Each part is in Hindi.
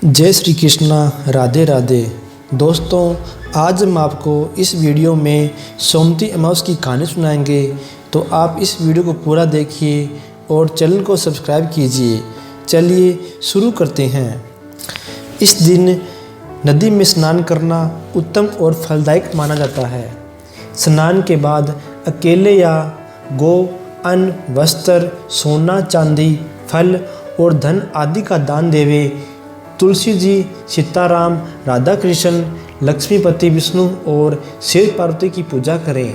जय श्री कृष्णा, राधे राधे। दोस्तों, आज हम आपको इस वीडियो में सोमवती अमावस की कहानी सुनाएंगे, तो आप इस वीडियो को पूरा देखिए और चैनल को सब्सक्राइब कीजिए। चलिए शुरू करते हैं। इस दिन नदी में स्नान करना उत्तम और फलदायक माना जाता है। स्नान के बाद अकेले या गौ, अन्न, वस्त्र, सोना, चांदी, फल और धन आदि का दान देवे। तुलसी जी, सीताराम, राधा कृष्ण, लक्ष्मीपति विष्णु और शिव पार्वती की पूजा करें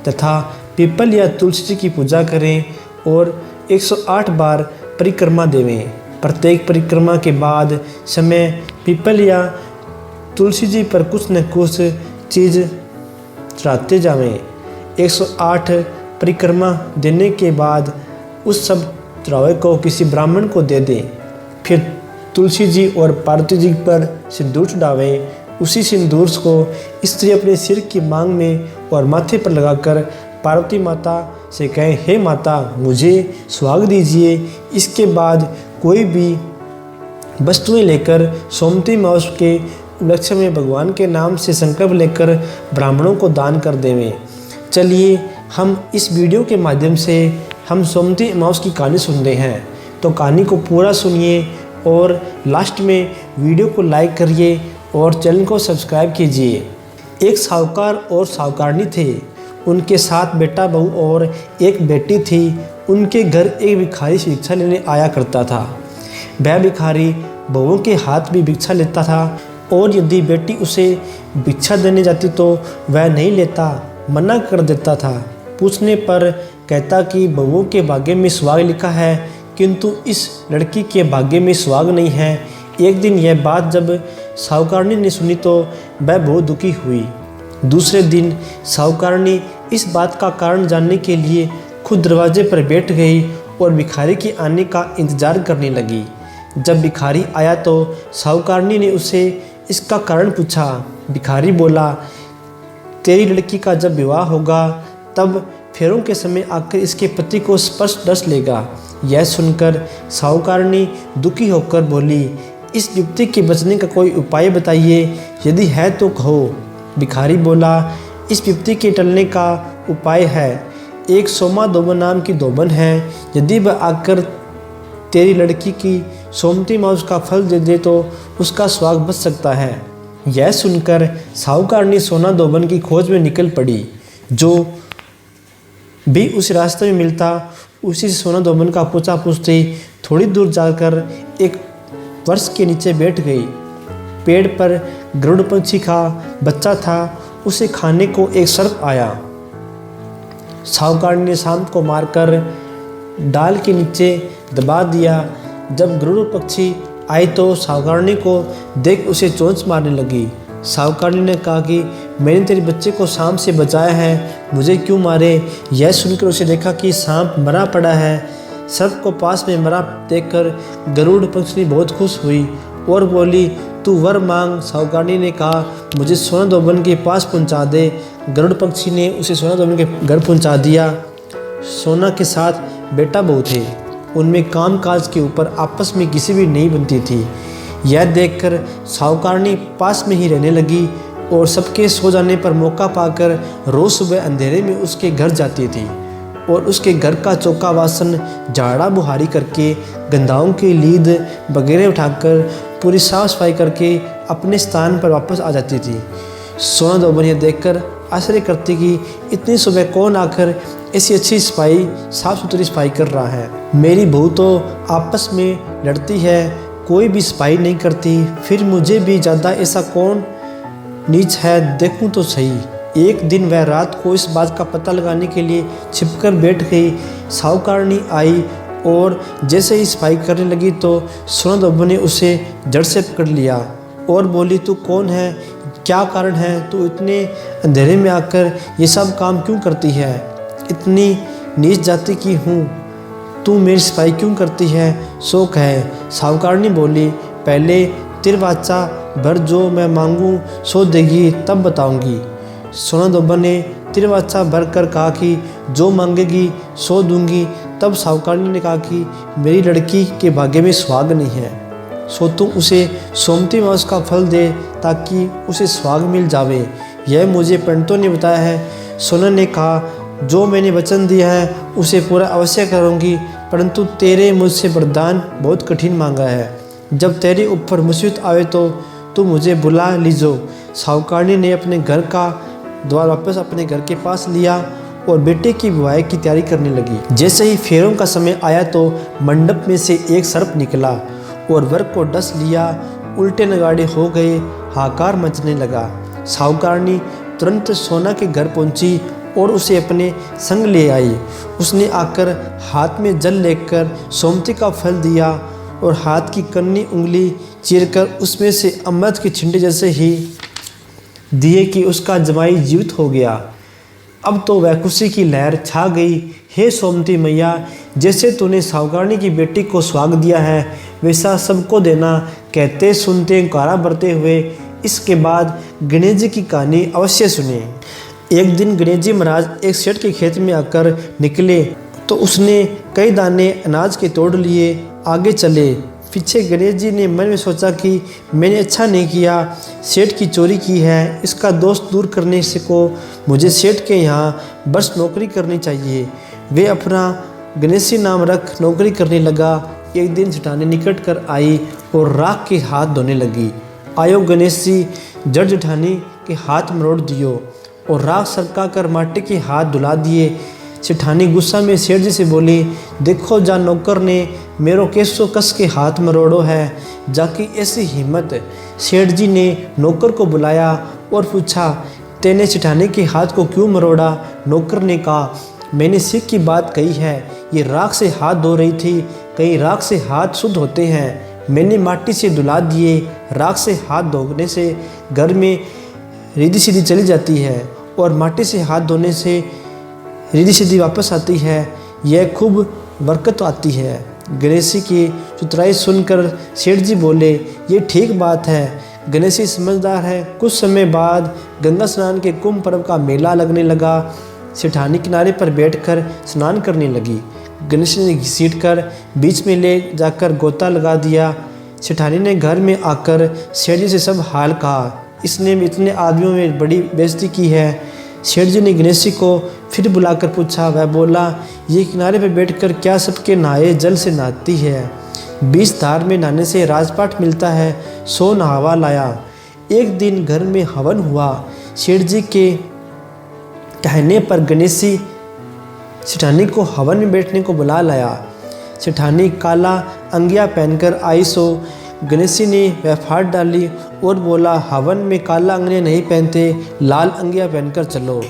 तथा पीपल या तुलसी जी की पूजा करें और 108 बार परिक्रमा देवें। प्रत्येक परिक्रमा के बाद समय पीपल या तुलसी जी पर कुछ न कुछ चीज़ चढ़ाते जावें। 108 परिक्रमा देने के बाद उस सब चढ़ावे को किसी ब्राह्मण को दे दें। फिर तुलसी जी और पार्वती जी पर सिंदूर चढ़ावें। उसी सिंदूर को स्त्री अपने सिर की मांग में और माथे पर लगाकर पार्वती माता से कहें, हे माता, मुझे सुहाग दीजिए। इसके बाद कोई भी वस्तुएं लेकर सोमवती अमावस के उपलक्ष्य में भगवान के नाम से संकल्प लेकर ब्राह्मणों को दान कर देवें। चलिए हम इस वीडियो के माध्यम से हम सोमवती अमावस की कहानी सुन रहे हैं, तो कहानी को पूरा सुनिए और लास्ट में वीडियो को लाइक करिए और चैनल को सब्सक्राइब कीजिए। एक साहूकार और साहूकारनी थे। उनके साथ बेटा, बहू और एक बेटी थी। उनके घर एक भिखारी से भिक्षा लेने आया करता था। वह भिखारी बहुओं के हाथ भी भिक्षा लेता था और यदि बेटी उसे भिक्षा देने जाती तो वह नहीं लेता, मना कर देता था। पूछने पर कहता कि बहुओं के भाग्य में सुहाग लिखा है, किंतु इस लड़की के भाग्य में सुहाग नहीं है। एक दिन यह बात जब साहूकारनी ने सुनी तो वह बहुत दुखी हुई। दूसरे दिन साहूकारनी इस बात का कारण जानने के लिए खुद दरवाजे पर बैठ गई और भिखारी के आने का इंतजार करने लगी। जब भिखारी आया तो साहूकारनी ने उसे इसका कारण पूछा। भिखारी बोला, तेरी लड़की का जब विवाह होगा तब फेरों के समय आकर इसके पति को स्पर्श डस लेगा। यह सुनकर साहूकारनी दुखी होकर बोली, इस युक्ति के बचने का कोई उपाय बताइए, यदि है तो कहो। भिखारी बोला, इस युक्ति के टलने का उपाय है। एक सोमा दोबन नाम की दोबन है, यदि वह आकर तेरी लड़की की सोमवती अमावस का फल दे दे तो उसका सुहाग बच सकता है। यह सुनकर साहूकारनी सोना दोबन की खोज में निकल पड़ी। जो भी उस रास्ते में मिलता उसी से सोना दोबन का पूछा पूछती थोड़ी दूर जाकर एक वृक्ष के नीचे बैठ गई। पेड़ पर गरुड़ पंछी का बच्चा था, उसे खाने को एक सर्प आया। साहूकारनी ने सांप को मारकर डाल के नीचे दबा दिया। जब गरुड़ पक्षी आई तो साहूकारनी को देख उसे चोंच मारने लगी। साहूकारनी ने कहा कि मैंने तेरे बच्चे को सांप से बचाया है, मुझे क्यों मारे। यह सुनकर उसे देखा कि सांप मरा पड़ा है। सर्प को पास में मरा देखकर गरुड़ पक्षी बहुत खुश हुई और बोली, तू वर मांग। साहूकारनी ने कहा, मुझे सोना दोबन के पास पहुंचा दे। गरुड़ पक्षी ने उसे सोना दोबन के घर पहुंचा दिया। सोना के साथ बेटा बहू थे। उनमें काम काज के ऊपर आपस में किसी भी नहीं बनती थी। यह देखकर साहूकारनी पास में ही रहने लगी और सबके सो जाने पर मौका पाकर रोज सुबह अंधेरे में उसके घर जाती थी और उसके घर का चौका वासन झाड़ा बुहारी करके गंधाओं की लीद वगैरह उठाकर पूरी साफ सफाई करके अपने स्थान पर वापस आ जाती थी। सोना दोबन यह देखकर आश्चर्य करती कि इतनी सुबह कौन आकर ऐसी अच्छी सफाई, साफ सुथरी सफाई कर रहा है। मेरी बहू तो आपस में लड़ती है, कोई भी सफाई नहीं करती, फिर मुझे भी ज़्यादा ऐसा कौन नीच है, देखूं तो सही। एक दिन वह रात को इस बात का पता लगाने के लिए छिपकर बैठ गई। साहूकारनी आई और जैसे ही सफाई करने लगी तो सोना दोबन ने उसे जड़ से पकड़ लिया और बोली, तू कौन है, क्या कारण है, तू इतने अंधेरे में आकर ये सब काम क्यों करती है, इतनी नीच जाति की हूँ, तू मेरी सफाई क्यों करती है, सो कहे। साहूकारनी बोली, पहले तिरवाचा भर, जो मैं मांगूँ सो देगी तब बताऊंगी। सोना दोबन ने तिरवाचा भर कर कहा कि जो मांगेगी सो दूंगी। तब साहूकारनी ने कहा कि मेरी लड़की के भाग्य में सुहाग नहीं है सो तुम उसे सोमती अमावस का फल दे ताकि उसे स्वाग मिल जावे। यह मुझे पंडितों ने बताया है। सोना ने कहा, जो मैंने वचन दिया है उसे पूरा अवश्य करूँगी, परंतु तेरे मुझसे वरदान बहुत कठिन मांगा है। जब तेरे ऊपर मुसीबत आवे तो तू मुझे बुला लीजो। साहूकारनी ने अपने घर का द्वार वापस अपने घर के पास लिया और बेटे की विवाह की तैयारी करने लगी। जैसे ही फेरों का समय आया तो मंडप में से एक सर्प निकला और वर को डस लिया। उल्टे नगाड़े हो गए, हाहाकार मचने लगा। साहूकारनी तुरंत सोना के घर पहुंची और उसे अपने संग ले आई। उसने आकर हाथ में जल लेकर सोमती का फल दिया और हाथ की कन्नी उंगली चीरकर उसमें से अमृत की छींटे जैसे ही दिए कि उसका जमाई जीवित हो गया। अब तो वह खुशी की लहर छा गई। हे सोमती मैया, जैसे तूने साहूकारनी की बेटी को स्वाग दिया है वैसा सबको देना। कहते सुनते कारा भरते हुए इसके बाद गणेश जी की कहानी अवश्य सुने। एक दिन गणेश जी महाराज एक सेठ के खेत में आकर निकले तो उसने कई दाने अनाज के तोड़ लिए। आगे चले। पीछे गणेश जी ने मन में सोचा कि मैंने अच्छा नहीं किया, सेठ की चोरी की है। इसका दोष दूर करने से को मुझे सेठ के यहाँ बस नौकरी करनी चाहिए। वे अपना गणेशी नाम रख नौकरी करने लगा। एक दिन सेठानी निकट कर आई और राख के हाथ धोने लगी। आयो गणेशी, जड़ जेठानी के हाथ मरोड़ दियो और राख सरका कर माटी के हाथ धुला दिए। सेठानी गुस्सा में सेठ जी से बोली, देखो जा नौकर ने मेरो केसो कस के हाथ मरोड़ो है। जाकी ऐसी हिम्मत। सेठ जी ने नौकर को बुलाया और पूछा, तेने सेठानी के हाथ को क्यों मरोड़ा? नौकर ने कहा, मैंने सीख की बात कही है। ये राख से हाथ धो रही थी, कई राख से हाथ शुद्ध होते हैं। मैंने माटी से धुला दिए। राख से हाथ धोने से घर में रिद्धि सिद्धि चली जाती है और माटी से हाथ धोने से रिद्धि सिद्धि वापस आती है। यह खूब बरकत आती है। गणेशी की चतुराई सुनकर सेठ जी बोले, ये ठीक बात है। गणेशी समझदार है। कुछ समय बाद गंगा स्नान के कुंभ पर्व का मेला लगने लगा। सेठानी किनारे पर बैठकर स्नान करने लगी। गणेश ने घसीट कर बीच में ले जाकर गोता लगा दिया। सेठानी ने घर में आकर सेठ जी से सब हाल कहा। इसने इतने आदमियों में बड़ी बेइज्जती की है। सेठ जी ने गणेशी को फिर बुलाकर पूछा। वह बोला, ये किनारे पर बैठकर क्या सबके नहाए जल से नहाती है? 20 धार में नहाने से राजपाट मिलता है, सो नहावा लाया। एक दिन घर में हवन हुआ। सेठ जी के कहने पर गणेशी सेठानी को हवन में बैठने को बुला लाया। सेठानी काला अंगिया पहनकर आई सो गणेशी ने वह फाड़ डाली और बोला, हवन में काला अंगिया नहीं पहनते, लाल अंगिया पहनकर चलो।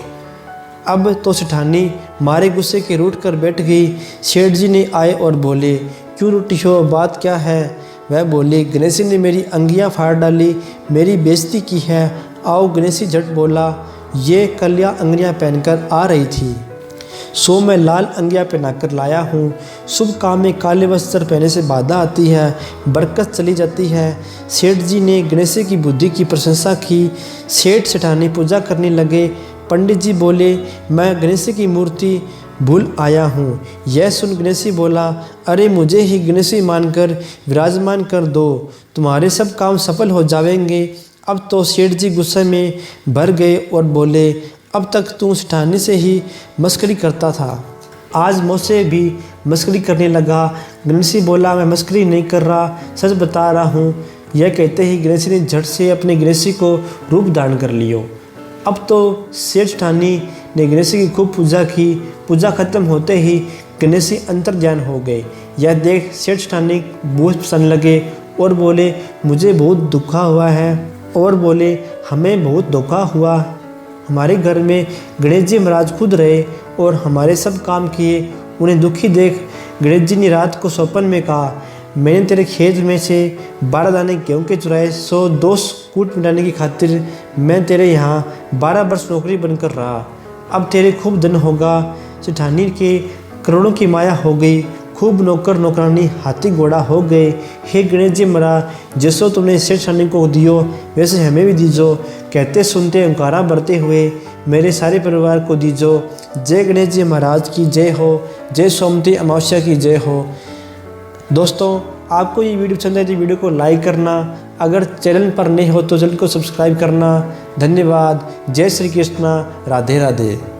अब तो सेठानी मारे गुस्से के रूठ कर बैठ गई। सेठ जी ने आए और बोले, क्यों रूठी हो, बात क्या है? वह बोली, गणेशी ने मेरी अंगियां फाड़ डाली, मेरी बेइज्जती की है। आओ। गणेशी झट बोला, ये कलिया अंगियां पहनकर आ रही थी, सो मैं लाल अंगिया पहनाकर लाया हूँ। शुभ काम में काले वस्त्र पहनने से बाधा आती है, बरकत चली जाती है। सेठ जी ने गणेश की बुद्धि की प्रशंसा की। सेठ सेठानी पूजा करने लगे। पंडित जी बोले, मैं गणेश की मूर्ति भूल आया हूँ। यह सुन गणेशी बोला, अरे मुझे ही गणेशी मानकर विराजमान कर दो, तुम्हारे सब काम सफल हो जाएंगे। अब तो सेठ जी गुस्से में भर गए और बोले, अब तक तू सेठानी से ही मस्करी करता था, आज मुझसे भी मस्करी करने लगा। गणेशी बोला, मैं मस्करी नहीं कर रहा, सच बता रहा हूँ। यह कहते ही गणेशी ने झट से अपने गणेशी को रूप धारण कर लियो। अब तो सेठ सेठानी ने गणेशी की खूब पूजा की। पूजा खत्म होते ही गणेशी अंतर्ध्यान हो गए। यह देख सेठ सेठानी बहुत पसंद लगे और बोले, मुझे बहुत दुखा हुआ है। और बोले, हमें बहुत धोखा हुआ। हमारे घर में गणेश जी महाराज खुद रहे और हमारे सब काम किए। उन्हें दुखी देख गणेश जी ने रात को स्वप्न में कहा, मैंने तेरे खेत में से 12 दाने गेहूँ के चुराए, सो दोष कूट मिटाने की खातिर मैं तेरे यहाँ 12 वर्ष नौकरी बनकर रहा। अब तेरे खूब धन होगा। सेठानी के करोड़ों की माया हो गई। खूब नौकर नौकरानी हाथी घोड़ा हो गए। हे गणेश जी महाराज, जैसो तुमने सेठ सेठानी को दियो वैसे हमें भी दीजो। कहते सुनते ओंकारा भरते हुए मेरे सारे परिवार को दीजो। जय गणेश जी महाराज की जय हो। जय सोमती अमावस्या की जय हो। दोस्तों, आपको ये वीडियो पसंद आए तो वीडियो को लाइक करना, अगर चैनल पर नए हो तो चैनल को सब्सक्राइब करना। धन्यवाद। जय श्री कृष्णा। राधे राधे।